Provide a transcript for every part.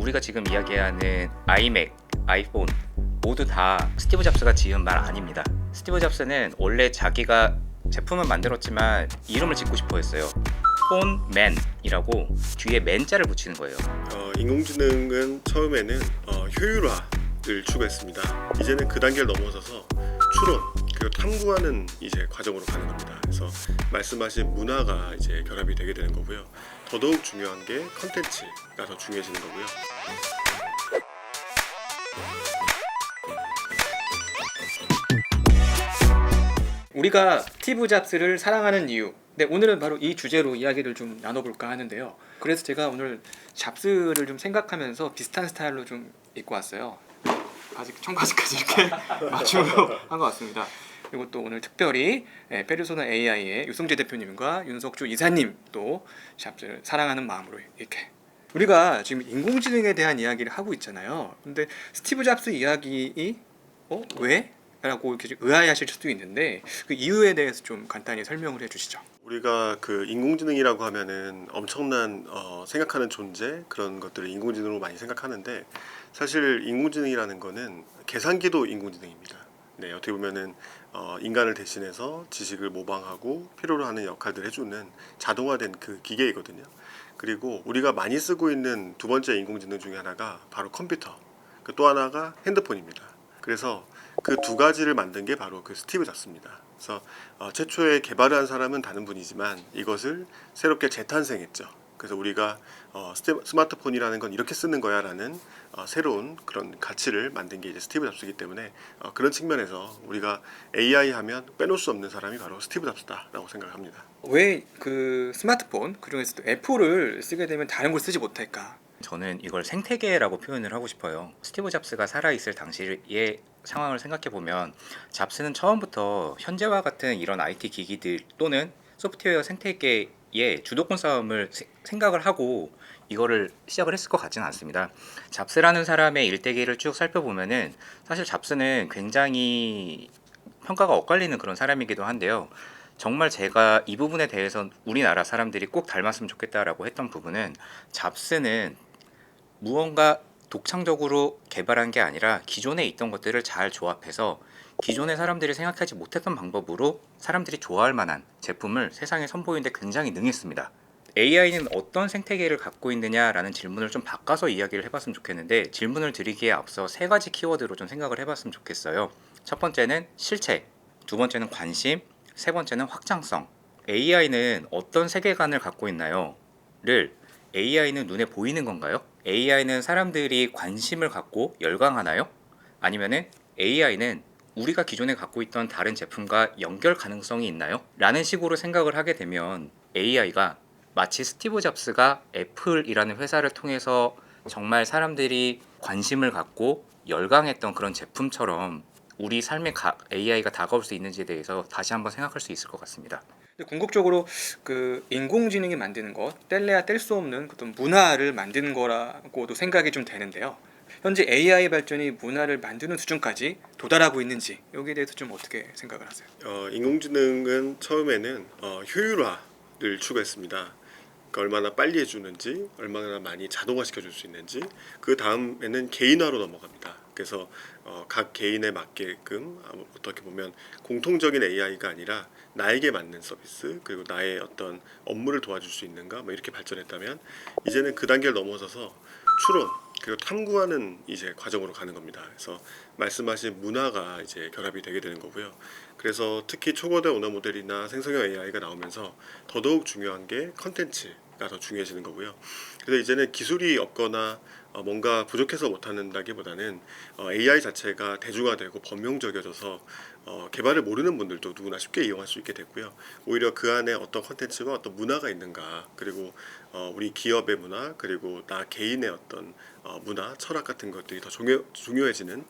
우리가 지금 이야기하는 아이맥, 아이폰 모두 다 스티브 잡스가 지은 말 아닙니다. 스티브 잡스는 원래 자기가 제품은 만들었지만 이름을 짓고 싶어 했어요. 폰맨이라고 뒤에 맨자를 붙이는 거예요. 인공지능은 처음에는 효율화를 추구했습니다. 이제는 그 단계를 넘어서서 추론 그리고 탐구하는 이제 과정으로 가는 겁니다. 그래서 말씀하신 문화가 이제 결합이 되게 되는 거고요. 더더욱 중요한 게 컨텐츠가 더 중요해지는 거고요. 우리가 스티브 잡스를 사랑하는 이유. 네, 오늘은 바로 이 주제로 이야기를 좀 나눠볼까 하는데요. 그래서 제가 오늘 잡스를 좀 생각하면서 비슷한 스타일로 좀 입고 왔어요. 아직 청바지까지 이렇게 맞춤으로 한 것 같습니다. 그리고 또 오늘 특별히 페르소나 AI의 유승재 대표님과 윤석주 이사님 또 잡스를 사랑하는 마음으로 이렇게 우리가 지금 인공지능에 대한 이야기를 하고 있잖아요. 근데 스티브 잡스 이야기 왜? 라고 이렇게 의아해하실 수도 있는데 그 이유에 대해서 좀 간단히 설명을 해주시죠. 우리가 그 인공지능이라고 하면은 엄청난 생각하는 존재 그런 것들을 인공지능으로 많이 생각하는데 사실 인공지능이라는 거는 계산기도 인공지능입니다. 네, 어떻게 보면은 인간을 대신해서 지식을 모방하고 필요로 하는 역할들을 해주는 자동화된 그 기계이거든요. 그리고 우리가 많이 쓰고 있는 두 번째 인공지능 중에 하나가 바로 컴퓨터, 그 또 하나가 핸드폰입니다. 그래서 그 두 가지를 만든 게 바로 그 스티브 잡스입니다. 그래서 최초에 개발을 한 사람은 다른 분이지만 이것을 새롭게 재탄생했죠. 그래서 우리가 스마트폰이라는 건 이렇게 쓰는 거야 라는 새로운 그런 가치를 만든 게 이제 스티브 잡스이기 때문에 그런 측면에서 우리가 AI 하면 빼놓을 수 없는 사람이 바로 스티브 잡스다라고 생각합니다. 왜 그 스마트폰 그중에서도 애플을 쓰게 되면 다른 걸 쓰지 못할까? 저는 이걸 생태계라고 표현을 하고 싶어요. 스티브 잡스가 살아있을 당시의 상황을 생각해 보면 잡스는 처음부터 현재와 같은 이런 IT 기기들 또는 소프트웨어 생태계의 주도권 싸움을 생각을 하고 이거를 시작을 했을 것 같지는 않습니다. 잡스라는 사람의 일대기를 쭉 살펴보면은 사실 잡스는 굉장히 평가가 엇갈리는 그런 사람이기도 한데요. 정말 제가 이 부분에 대해서 우리나라 사람들이 꼭 닮았으면 좋겠다라고 했던 부분은 잡스는 무언가 독창적으로 개발한 게 아니라 기존에 있던 것들을 잘 조합해서 기존의 사람들이 생각하지 못했던 방법으로 사람들이 좋아할 만한 제품을 세상에 선보이는데 굉장히 능했습니다. AI는 어떤 생태계를 갖고 있느냐라는 질문을 좀 바꿔서 이야기를 해봤으면 좋겠는데 질문을 드리기에 앞서 세 가지 키워드로 좀 생각을 해봤으면 좋겠어요. 첫 번째는 실체, 두 번째는 관심, 세 번째는 확장성. AI는 어떤 세계관을 갖고 있나요? 를 AI는 눈에 보이는 건가요? AI는 사람들이 관심을 갖고 열광하나요? 아니면은 AI는 우리가 기존에 갖고 있던 다른 제품과 연결 가능성이 있나요? 라는 식으로 생각을 하게 되면 AI가 마치 스티브 잡스가 애플이라는 회사를 통해서 정말 사람들이 관심을 갖고 열광했던 그런 제품처럼 우리 삶에 AI가 다가올 수 있는지에 대해서 다시 한번 생각할 수 있을 것 같습니다. 궁극적으로 그 인공지능이 만드는 것 뗄래야 뗄 수 없는 어떤 문화를 만드는 거라고도 생각이 좀 되는데요. 현재 AI 발전이 문화를 만드는 수준까지 도달하고 있는지 여기에 대해서 좀 어떻게 생각을 하세요? 인공지능은 처음에는 효율화를 추구했습니다. 그러니까 얼마나 빨리 해주는지, 얼마나 많이 자동화시켜줄 수 있는지, 그 다음에는 개인화로 넘어갑니다. 그래서 각 개인에 맞게끔 어떻게 보면 공통적인 AI가 아니라 나에게 맞는 서비스 그리고 나의 어떤 업무를 도와줄 수 있는가 뭐 이렇게 발전했다면 이제는 그 단계를 넘어서서 추론 그리고 탐구하는 이제 과정으로 가는 겁니다. 그래서 말씀하신 문화가 이제 결합이 되게 되는 거고요. 그래서 특히 초거대 언어 모델이나 생성형 AI가 나오면서 더더욱 중요한 게 컨텐츠가 더 중요해지는 거고요. 그래서 이제는 기술이 없거나 뭔가 부족해서 못한다기보다는 AI 자체가 대중화되고 범용적이어져서 개발을 모르는 분들도 누구나 쉽게 이용할 수 있게 됐고요. 오히려 그 안에 어떤 컨텐츠가 어떤 문화가 있는가 그리고 우리 기업의 문화 그리고 나 개인의 어떤 문화 철학 같은 것들이 더 중요해지는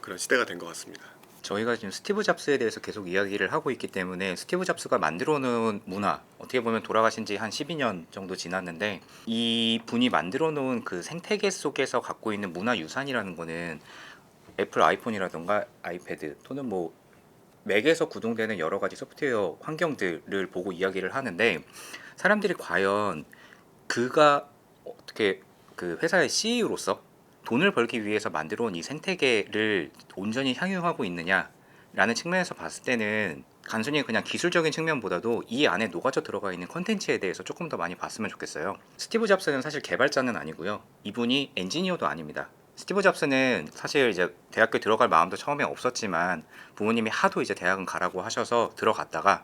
그런 시대가 된 것 같습니다. 저희가 지금 스티브 잡스에 대해서 계속 이야기를 하고 있기 때문에 스티브 잡스가 만들어 놓은 문화, 어떻게 보면 돌아가신 지 한 12년 정도 지났는데 이 분이 만들어 놓은 그 생태계 속에서 갖고 있는 문화 유산이라는 거는 애플 아이폰이라던가 아이패드 또는 뭐 맥에서 구동되는 여러 가지 소프트웨어 환경들을 보고 이야기를 하는데 사람들이 과연 그가 어떻게 그 회사의 CEO로서 돈을 벌기 위해서 만들어 온 이 생태계를 온전히 향유하고 있느냐라는 측면에서 봤을 때는 단순히 그냥 기술적인 측면보다도 이 안에 녹아져 들어가 있는 컨텐츠에 대해서 조금 더 많이 봤으면 좋겠어요. 스티브 잡스는 사실 개발자는 아니고요. 이분이 엔지니어도 아닙니다. 스티브 잡스는 사실 이제 대학교 들어갈 마음도 처음에 없었지만 부모님이 하도 이제 대학은 가라고 하셔서 들어갔다가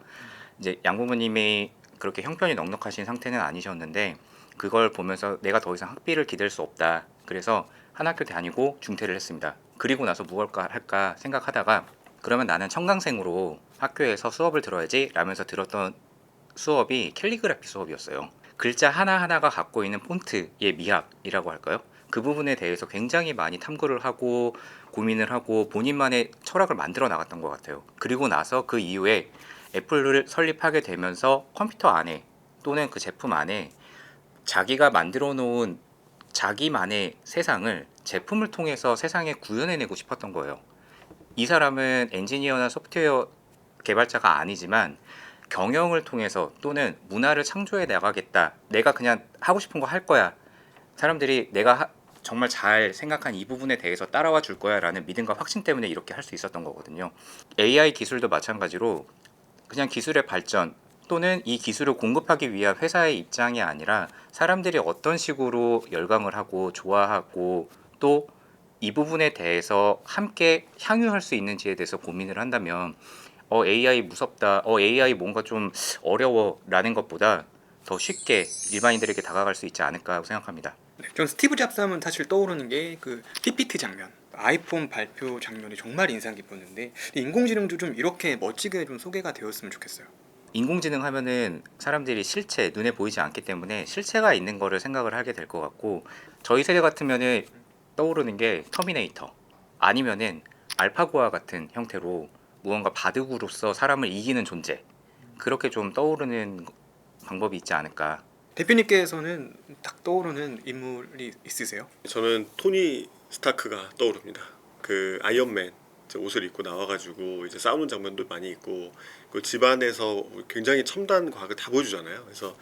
이제 양부모님이 그렇게 형편이 넉넉하신 상태는 아니셨는데 그걸 보면서 내가 더 이상 학비를 기댈 수 없다. 그래서 한 학교 다니고 중퇴를 했습니다. 그리고 나서 무엇을 할까 생각하다가 그러면 나는 청강생으로 학교에서 수업을 들어야지 라면서 들었던 수업이 캘리그라피 수업이었어요. 글자 하나하나가 갖고 있는 폰트의 미학이라고 할까요? 그 부분에 대해서 굉장히 많이 탐구를 하고 고민을 하고 본인만의 철학을 만들어 나갔던 것 같아요. 그리고 나서 그 이후에 애플을 설립하게 되면서 컴퓨터 안에 또는 그 제품 안에 자기가 만들어 놓은 자기만의 세상을 제품을 통해서 세상에 구현해내고 싶었던 거예요. 이 사람은 엔지니어나 소프트웨어 개발자가 아니지만 경영을 통해서 또는 문화를 창조해 나가겠다. 내가 그냥 하고 싶은 거 할 거야. 사람들이 내가 정말 잘 생각한 이 부분에 대해서 따라와 줄 거야 라는 믿음과 확신 때문에 이렇게 할 수 있었던 거거든요. AI 기술도 마찬가지로 그냥 기술의 발전 또는 이 기술을 공급하기 위한 회사의 입장이 아니라 사람들이 어떤 식으로 열광을 하고 좋아하고 또 이 부분에 대해서 함께 향유할 수 있는지에 대해서 고민을 한다면 AI 무섭다, AI 뭔가 좀 어려워 라는 것보다 더 쉽게 일반인들에게 다가갈 수 있지 않을까 하고 생각합니다. 네, 전 스티브 잡스 하면 사실 떠오르는 게 그 PPT 장면, 아이폰 발표 장면이 정말 인상 깊었는데 인공지능도 좀 이렇게 멋지게 좀 소개가 되었으면 좋겠어요. 인공지능 하면은 사람들이 실체, 눈에 보이지 않기 때문에 실체가 있는 거를 생각을 하게 될 것 같고 저희 세대 같으면은 떠오르는 게 터미네이터 아니면은 알파고와 같은 형태로 무언가 바둑으로서 사람을 이기는 존재 그렇게 좀 떠오르는 방법이 있지 않을까. 대표님께서는 딱 떠오르는 인물이 있으세요? 저는 토니 스타크가 떠오릅니다. 그 아이언맨 이제 옷을 입고 나와가지고 이제 싸우는 장면도 많이 있고 그 집안에서 굉장히 첨단 과학을 다 보여주잖아요. 그래서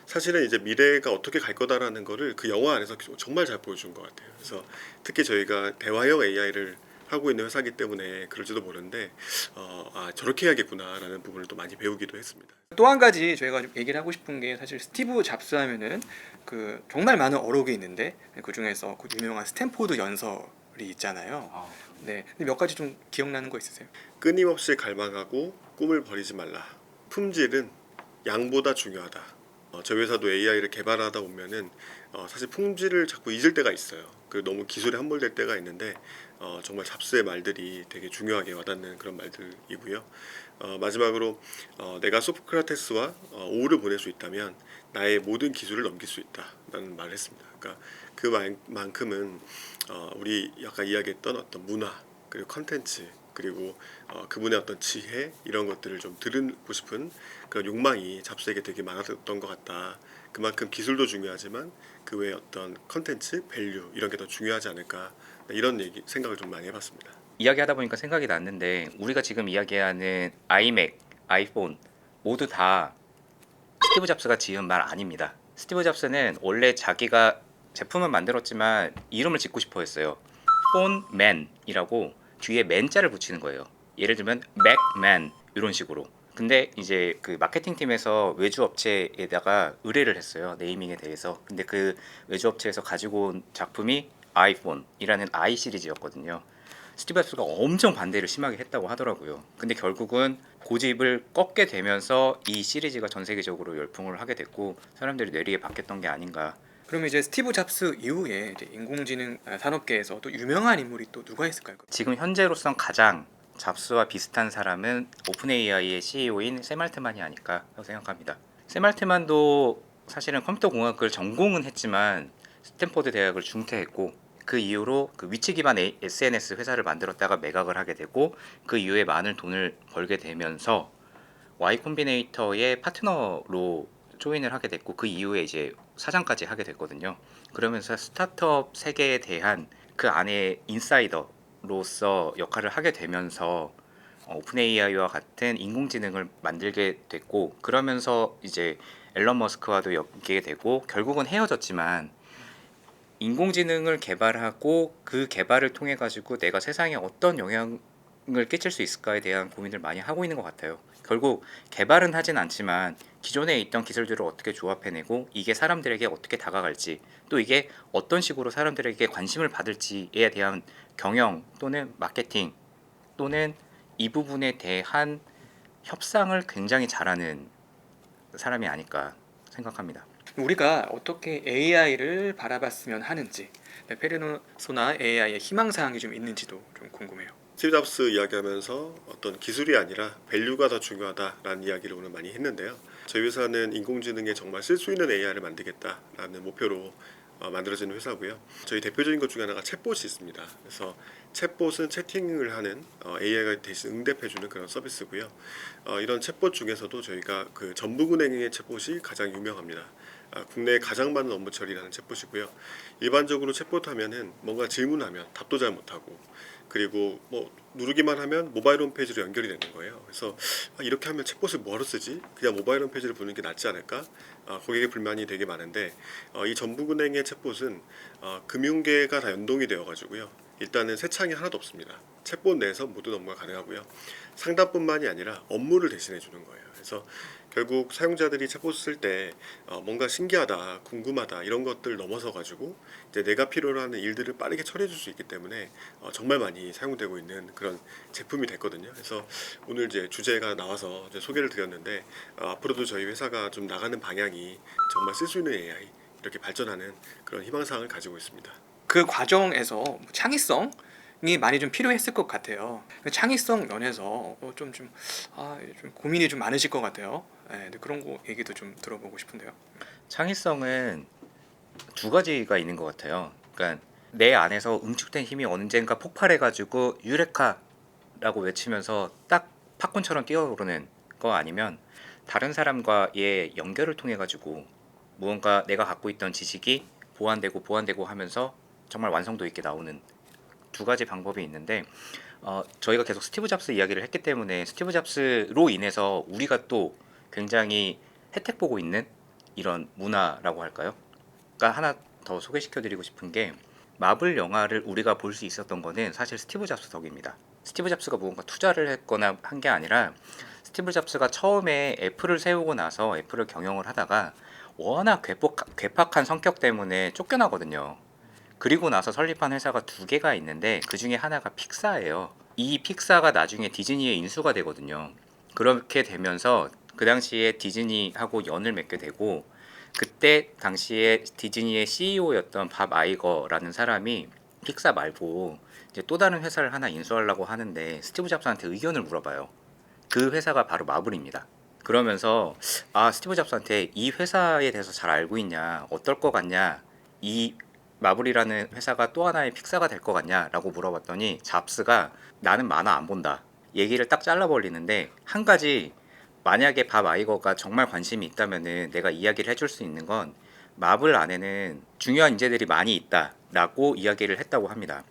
사실은 이제 미래가 어떻게 갈 거다라는 거를 그 영화 안에서 정말 잘 보여준 것 같아요. 그래서 특히 저희가 대화형 AI를 하고 있는 회사이기 때문에 그럴지도 모르는데 저렇게 해야겠구나라는 부분을 또 많이 배우기도 했습니다. 또 한 가지 저희가 좀 얘기를 하고 싶은 게 사실 스티브 잡스 하면은 그 정말 많은 어록이 있는데 그 중에서 그 유명한 스탠포드 연설이 있잖아요. 네, 근데 몇 가지 좀 기억나는 거 있으세요? 끊임없이 갈망하고 꿈을 버리지 말라. 품질은 양보다 중요하다. 저희 회사도 AI를 개발하다 보면은 사실 품질을 자꾸 잊을 때가 있어요. 그 너무 기술에 함몰될 때가 있는데 정말 잡스의 말들이 되게 중요하게 와닿는 그런 말들이고요. 마지막으로 내가 소크라테스와 오후를 보낼 수 있다면 나의 모든 기술을 넘길 수 있다라는 말을 했습니다. 그러니까 그 말만큼은 우리 아까 이야기했던 어떤 문화 그리고 컨텐츠 그리고 그분의 어떤 지혜 이런 것들을 좀 들고 싶은 그런 욕망이 잡스에게 되게 많았던 것 같다. 그만큼 기술도 중요하지만 그 외에 어떤 컨텐츠, 밸류 이런 게 더 중요하지 않을까 이런 생각을 좀 많이 해봤습니다. 이야기하다 보니까 생각이 났는데 우리가 지금 이야기하는 아이맥, 아이폰 모두 다 스티브 잡스가 지은 말 아닙니다. 스티브 잡스는 원래 자기가 제품은 만들었지만 이름을 짓고 싶어 했어요. 폰맨이라고 뒤에 맨자를 붙이는 거예요. 예를 들면 맥맨 이런 식으로. 근데 이제 그 마케팅 팀에서 외주 업체에다가 의뢰를 했어요. 네이밍에 대해서. 근데 그 외주 업체에서 가지고 온 작품이 아이폰이라는 아이 시리즈였거든요. 스티브 잡스가 엄청 반대를 심하게 했다고 하더라고요. 근데 결국은 고집을 꺾게 되면서 이 시리즈가 전 세계적으로 열풍을 하게 됐고 사람들이 뇌리에 박혔던 게 아닌가. 그러면 이제 스티브 잡스 이후에 이제 인공지능 산업계에서 또 유명한 인물이 또 누가 있을까요? 지금 현재로선 가장 잡스와 비슷한 사람은 오픈 AI의 CEO인 샘 알트만이 아닐까 생각합니다. 샘 알트만도 사실은 컴퓨터 공학을 전공은 했지만 스탠포드 대학을 중퇴했고 그 이후로 그 위치 기반 SNS 회사를 만들었다가 매각을 하게 되고 그 이후에 많은 돈을 벌게 되면서 Y 콤비네이터의 파트너로 조인을 하게 됐고 그 이후에 이제 사장까지 하게 됐거든요. 그러면서 스타트업 세계에 대한 그 안에 인사이더로서 역할을 하게 되면서 오픈 AI와 같은 인공지능을 만들게 됐고 그러면서 이제 앨런 머스크와도 엮이게 되고 결국은 헤어졌지만 인공지능을 개발하고 그 개발을 통해 가지고 내가 세상에 어떤 영향을 끼칠 수 있을까에 대한 고민을 많이 하고 있는 것 같아요. 결국 개발은 하진 않지만 기존에 있던 기술들을 어떻게 조합해내고 이게 사람들에게 어떻게 다가갈지, 또 이게 어떤 식으로 사람들에게 관심을 받을지에 대한 경영 또는 마케팅 또는 이 부분에 대한 협상을 굉장히 잘하는 사람이 아닐까 생각합니다. 우리가 어떻게 AI를 바라봤으면 하는지, 페르소나 AI의 희망사항이 좀 있는지도 좀 궁금해요. 스티브 잡스 이야기하면서 어떤 기술이 아니라 밸류가 더 중요하다라는 이야기를 오늘 많이 했는데요. 저희 회사는 인공지능에 정말 쓸 수 있는 AI를 만들겠다라는 목표로 만들어지는 회사고요. 저희 대표적인 것 중에 하나가 챗봇이 있습니다. 그래서 챗봇은 채팅을 하는 AI가 대신 응답해주는 그런 서비스고요. 이런 챗봇 중에서도 저희가 그 전북은행의 챗봇이 가장 유명합니다. 국내에 가장 많은 업무 처리를 하는 챗봇이고요. 일반적으로 챗봇 하면은 뭔가 질문하면 답도 잘 못하고, 그리고 뭐 누르기만 하면 모바일 홈페이지로 연결이 되는 거예요. 그래서 이렇게 하면 챗봇을 뭐하러 쓰지? 그냥 모바일 홈페이지를 보는 게 낫지 않을까? 고객의 불만이 되게 많은데, 이 전북은행의 챗봇은 금융계가 다 연동이 되어 가지고요. 일단은 세창이 하나도 없습니다. 챗봇 내에서 모든 업무가 가능하고요. 상담뿐만이 아니라 업무를 대신해 주는 거예요. 그래서 결국 사용자들이 챗봇을 쓸 때 뭔가 신기하다, 궁금하다 이런 것들 넘어서 가지고 이제 내가 필요로 하는 일들을 빠르게 처리해 줄 수 있기 때문에 정말 많이 사용되고 있는 그런 제품이 됐거든요. 그래서 오늘 이제 주제가 나와서 이제 소개를 드렸는데, 앞으로도 저희 회사가 좀 나가는 방향이 정말 쓸 수 있는 AI 이렇게 발전하는 그런 희망사항을 가지고 있습니다. 그 과정에서 창의성이 많이 좀 필요했을 것 같아요. 그 창의성 면에서 좀 고민이 좀 많으실 것 같아요. 근데 그런 거 얘기도 좀 들어보고 싶은데요. 창의성은 두 가지가 있는 것 같아요. 그러니까 내 안에서 응축된 힘이 언젠가 폭발해가지고 유레카라고 외치면서 딱 팝콘처럼 뛰어오르는 거, 아니면 다른 사람과의 연결을 통해 가지고 무언가 내가 갖고 있던 지식이 보완되고 하면서 정말 완성도 있게 나오는 두 가지 방법이 있는데, 저희가 계속 스티브 잡스 이야기를 했기 때문에 스티브 잡스로 인해서 우리가 또 굉장히 혜택 보고 있는 이런 문화라고 할까요? 그러니까 하나 더 소개시켜드리고 싶은 게, 마블 영화를 우리가 볼 수 있었던 거는 사실 스티브 잡스 덕입니다. 스티브 잡스가 무언가 투자를 했거나 한 게 아니라, 스티브 잡스가 처음에 애플을 세우고 나서 애플을 경영을 하다가 워낙 괴팍한 성격 때문에 쫓겨나거든요. 그리고 나서 설립한 회사가 두 개가 있는데 그 중에 하나가 픽사예요. 이 픽사가 나중에 디즈니에 인수가 되거든요. 그렇게 되면서 그 당시에 디즈니하고 연을 맺게 되고, 그때 당시에 디즈니의 CEO였던 밥 아이거라는 사람이 픽사 말고 이제 또 다른 회사를 하나 인수하려고 하는데 스티브 잡스한테 의견을 물어봐요. 그 회사가 바로 마블입니다. 그러면서 스티브 잡스한테 이 회사에 대해서 잘 알고 있냐, 어떨 것 같냐, 이 마블이라는 회사가 또 하나의 픽사가 될 것 같냐라고 물어봤더니 잡스가 나는 만화 안 본다 얘기를 딱 잘라버리는데, 한 가지, 만약에 밥 아이거가 정말 관심이 있다면은 내가 이야기를 해줄 수 있는 건 마블 안에는 중요한 인재들이 많이 있다라고 이야기를 했다고 합니다.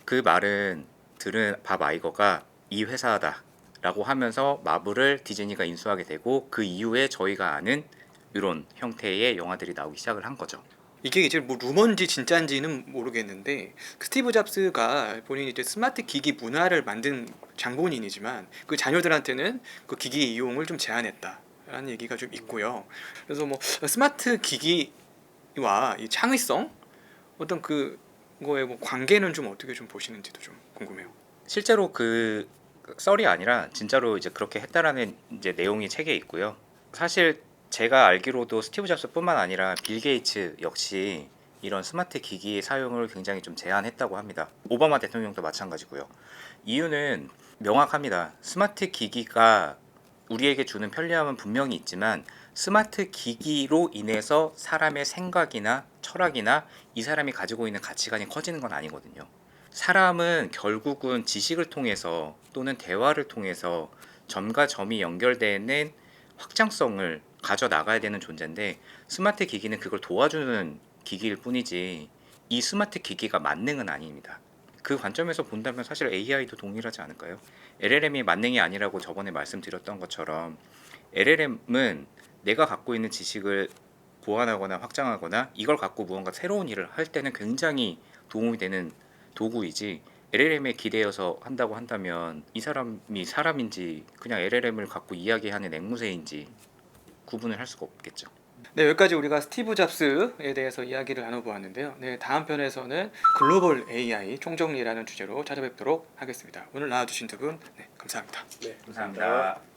그 말은 들은 밥 아이거가 이 회사다 라고 하면서 마블을 디즈니가 인수하게 되고, 그 이후에 저희가 아는 이런 형태의 영화들이 나오기 시작을 한 거죠. 이게 이제 뭐 루머인지 진짜인지는 모르겠는데, 스티브 잡스가 본인이 이제 스마트 기기 문화를 만든 장본인이지만 그 자녀들한테는 그 기기 이용을 좀 제한했다라는 얘기가 좀 있고요. 그래서 뭐 스마트 기기와 이 창의성, 어떤 그거의 뭐 관계는 좀 어떻게 좀 보시는지도 좀 궁금해요. 실제로 그 썰이 아니라 진짜로 이제 그렇게 했다라는 이제 내용이 책에 있고요. 사실 제가 알기로도 스티브 잡스뿐만 아니라 빌 게이츠 역시 이런 스마트 기기의 사용을 굉장히 좀 제한했다고 합니다. 오바마 대통령도 마찬가지고요. 이유는 명확합니다. 스마트 기기가 우리에게 주는 편리함은 분명히 있지만, 스마트 기기로 인해서 사람의 생각이나 철학이나 이 사람이 가지고 있는 가치관이 커지는 건 아니거든요. 사람은 결국은 지식을 통해서 또는 대화를 통해서 점과 점이 연결되는 확장성을 가져 나가야 되는 존재인데, 스마트 기기는 그걸 도와주는 기기일 뿐이지 이 스마트 기기가 만능은 아닙니다. 그 관점에서 본다면 사실 AI도 동일하지 않을까요? LLM이 만능이 아니라고 저번에 말씀드렸던 것처럼 LLM은 내가 갖고 있는 지식을 보완하거나 확장하거나 이걸 갖고 무언가 새로운 일을 할 때는 굉장히 도움이 되는 도구이지, LLM에 기대어서 한다고 한다면 이 사람이 사람인지 그냥 LLM을 갖고 이야기하는 앵무새인지 구분을 할 수가 없겠죠. 네, 여기까지 우리가 스티브 잡스에 대해서 이야기를 나눠보았는데요. 네, 다음 편에서는 글로벌 AI 총정리라는 주제로 찾아뵙도록 하겠습니다. 오늘 나와주신 두 분, 네, 감사합니다. 네, 감사합니다.